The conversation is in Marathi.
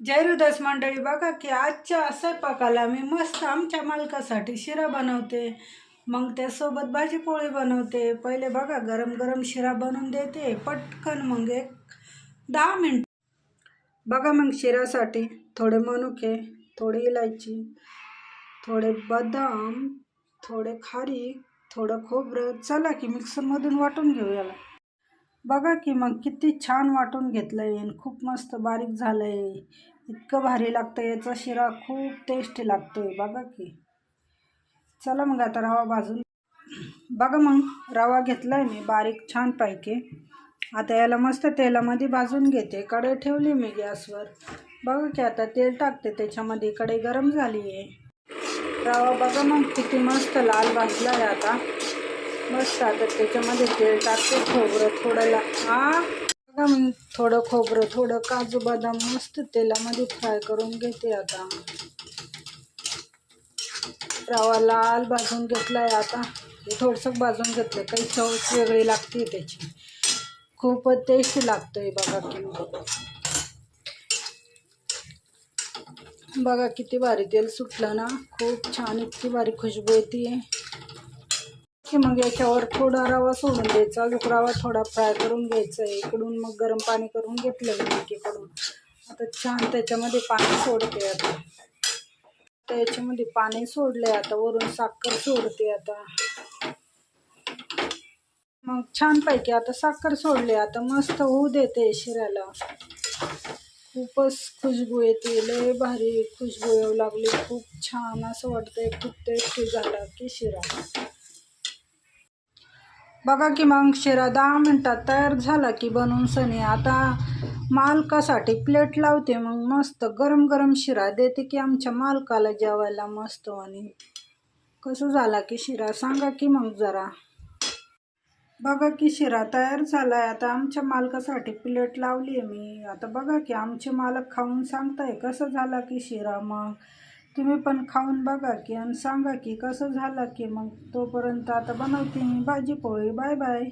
जय हृदय मंडळी, बघा की आजच्या स्वयंपाकाला मी मस्त आमच्या मालकासाठी शिरा बनवते. मग त्यासोबत भाजी पोळी बनवते. पहिले बघा गरम गरम शिरा बनवून देते पटकन, मग एक 10 मिनिट. बघा मग शिऱ्यासाठी थोडे मनुके, थोडी इलायची, थोडे बदाम, थोडे खारीक, थोडं खोबरं. चला की मिक्सरमधून वाटून घेऊ याला. बघा की मग किती छान वाटून घेतलंय आणि खूप मस्त बारीक झालंय. इतकं भारी लागतं याचा शिरा, खूप टेस्टी लागतोय. बघा की चला मग आता रवा भाजून. बघा मग रवा घेतलाय मी बारीक छान पैकी. आता याला मस्त तेलामध्ये भाजून घेते. कढई ठेवली मी गॅसवर. बघा की आता तेल टाकते त्याच्यामध्ये. कढई गरम झाली आहे. रवा बघा मग किती मस्त लाल भाजलाय आता. मस्त आता त्याच्यामध्ये तेल टाकते. खोबरं थोडं बघा मी थोडं खोबरं, थोडं काजू बदाम मस्त तेलामध्ये फ्राय करून घेते. आता रवा लाल भाजून घेतलाय. आता हे थोडंसं भाजून घेतलं, काही चव वेगळी लागते त्याची, खूपच टेस्टी लागतोय. बघा की बघा किती भारी तेल सुटलं ना, खूप छान, इतकी भारी खुशबू येते की मग याच्यावर थोडा रवा सोडून द्यायचा. अजून रवा थोडा फ्राय करून घ्यायचा. इकडून मग गरम पाणी करून घेतलं मी एकीकडून. आता छान त्याच्यामध्ये पाणी सोडते. आता त्याच्यामध्ये पाणी सोडले. आता वरून साखर सोडते. आता मग छानपैकी आता साखर सोडली. आता मस्त होऊ देते शिऱ्याला. खूपच खुशबू येते, लय भारी खुशबू येऊ लागली. खूप छान असं वाटतंय, खूप टेस्टी झाला की शिरा. बघा की मग शिरा 10 मिनिटात तयार झाला की बनवून सनी. आता मालकासाठी प्लेट लावते. मग मस्त गरम गरम शिरा देते की आमच्या मालकाला जेवायला मस्त. आणि कसं झाला की शिरा सांगा की मग जरा. बघा की शिरा तयार झालाय. आता आमच्या मालकासाठी प्लेट लावली आहे मी. आता बघा की आमचे मालक खाऊन सांगताय कसं झाला की शिरा. मग तुम्ही पण खाऊन बघा की आणि सांगा की कसं झालं की. मग तोपर्यंत आता बनवते मी भाजी पोळी. Bye bye.